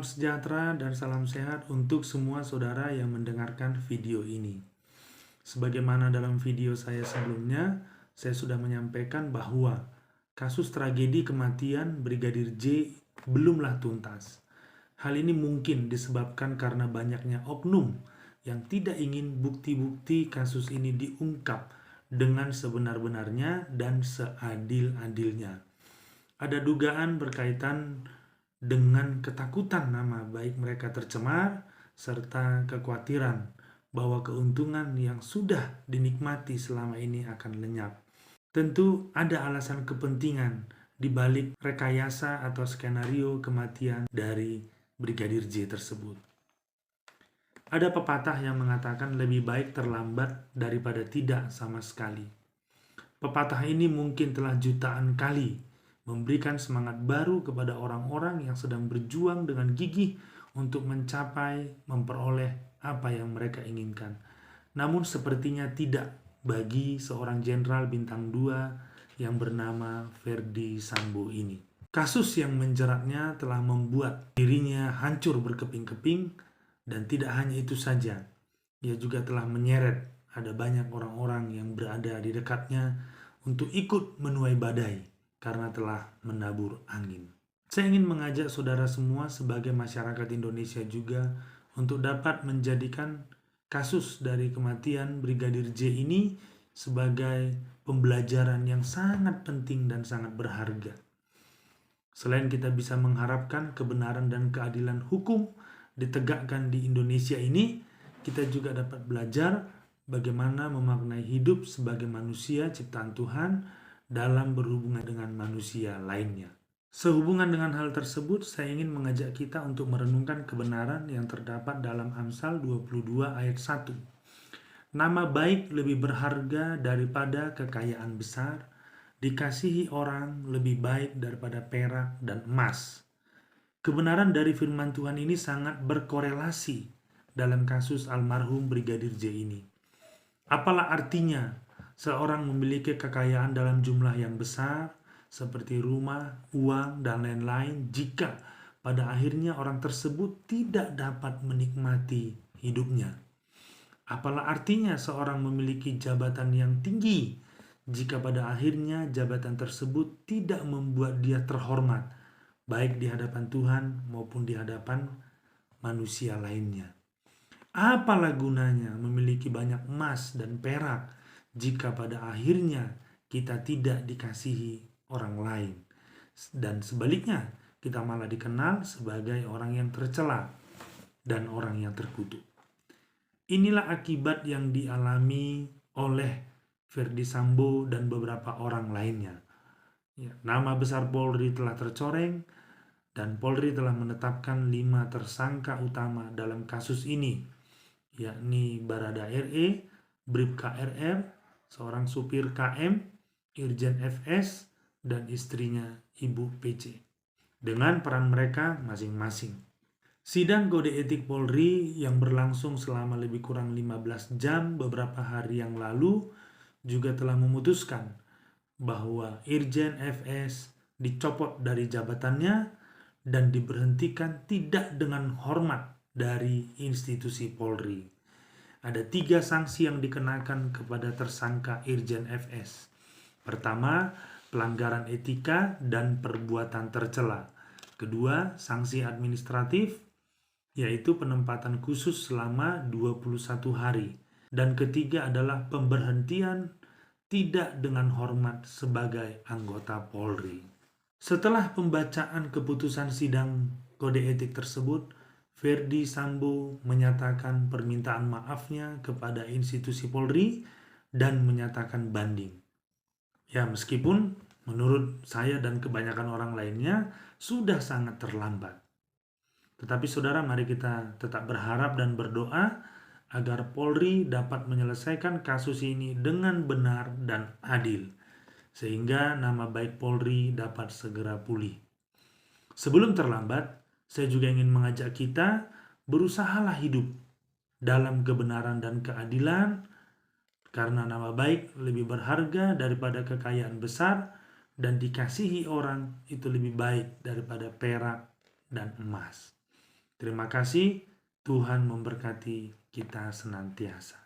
sejahtera dan salam sehat untuk semua saudara yang mendengarkan video ini. Sebagaimana dalam video saya sebelumnya, saya sudah menyampaikan bahwa kasus tragedi kematian Brigadir J belumlah tuntas. Hal ini mungkin disebabkan karena banyaknya oknum yang tidak ingin bukti-bukti kasus ini diungkap dengan sebenar-benarnya dan seadil-adilnya. Ada dugaan berkaitan dengan ketakutan nama baik mereka tercemar, serta kekhawatiran bahwa keuntungan yang sudah dinikmati selama ini akan lenyap. Tentu ada alasan kepentingan di balik rekayasa atau skenario kematian dari Brigadir J tersebut. Ada pepatah yang mengatakan lebih baik terlambat daripada tidak sama sekali. Pepatah ini mungkin telah jutaan kali memberikan semangat baru kepada orang-orang yang sedang berjuang dengan gigih untuk mencapai, memperoleh apa yang mereka inginkan. Namun sepertinya tidak bagi seorang jenderal bintang 2 yang bernama Ferdy Sambo ini. Kasus yang menjeratnya telah membuat dirinya hancur berkeping-keping, dan tidak hanya itu saja, ia juga telah menyeret ada banyak orang-orang yang berada di dekatnya untuk ikut menuai badai karena telah menabur angin. Saya ingin mengajak saudara semua sebagai masyarakat Indonesia juga untuk dapat menjadikan kasus dari kematian Brigadir J ini sebagai pembelajaran yang sangat penting dan sangat berharga. Selain kita bisa mengharapkan kebenaran dan keadilan hukum ditegakkan di Indonesia ini, kita juga dapat belajar bagaimana memaknai hidup sebagai manusia ciptaan Tuhan dalam berhubungan dengan manusia lainnya. Sehubungan dengan hal tersebut, saya ingin mengajak kita untuk merenungkan kebenaran yang terdapat dalam Amsal 22 ayat 1. Nama baik lebih berharga daripada kekayaan besar, dikasihi orang lebih baik daripada perak dan emas. Kebenaran dari firman Tuhan ini sangat berkorelasi dalam kasus almarhum Brigadir J ini. Apalah artinya seorang memiliki kekayaan dalam jumlah yang besar seperti rumah, uang, dan lain-lain jika pada akhirnya orang tersebut tidak dapat menikmati hidupnya? Apalah artinya seorang memiliki jabatan yang tinggi jika pada akhirnya jabatan tersebut tidak membuat dia terhormat, baik di hadapan Tuhan maupun di hadapan manusia lainnya? Apalah gunanya memiliki banyak emas dan perak jika pada akhirnya kita tidak dikasihi orang lain, dan sebaliknya kita malah dikenal sebagai orang yang tercela dan orang yang terkutuk. Inilah akibat yang dialami oleh Ferdy Sambo dan beberapa orang lainnya. Nama besar Polri telah tercoreng, dan Polri telah menetapkan 5 tersangka utama dalam kasus ini, yakni Barada RE, Bribka RR, seorang supir KM, Irjen FS, dan istrinya Ibu PC, dengan peran mereka masing-masing. Sidang kode etik Polri yang berlangsung selama lebih kurang 15 jam beberapa hari yang lalu juga telah memutuskan bahwa Irjen FS dicopot dari jabatannya dan diberhentikan tidak dengan hormat dari institusi Polri. Ada 3 sanksi yang dikenakan kepada tersangka Irjen FS. Pertama, pelanggaran etika dan perbuatan tercela. Kedua, sanksi administratif, yaitu penempatan khusus selama 21 hari. Dan ketiga adalah pemberhentian tidak dengan hormat sebagai anggota Polri. Setelah pembacaan keputusan sidang kode etik tersebut, Ferdy Sambo menyatakan permintaan maafnya kepada institusi Polri dan menyatakan banding. Ya, meskipun menurut saya dan kebanyakan orang lainnya sudah sangat terlambat. Tetapi saudara, mari kita tetap berharap dan berdoa agar Polri dapat menyelesaikan kasus ini dengan benar dan adil, sehingga nama baik Polri dapat segera pulih. Sebelum terlambat, saya juga ingin mengajak kita berusahalah hidup dalam kebenaran dan keadilan, karena nama baik lebih berharga daripada kekayaan besar, dan dikasihi orang itu lebih baik daripada perak dan emas. Terima kasih, Tuhan memberkati kita senantiasa.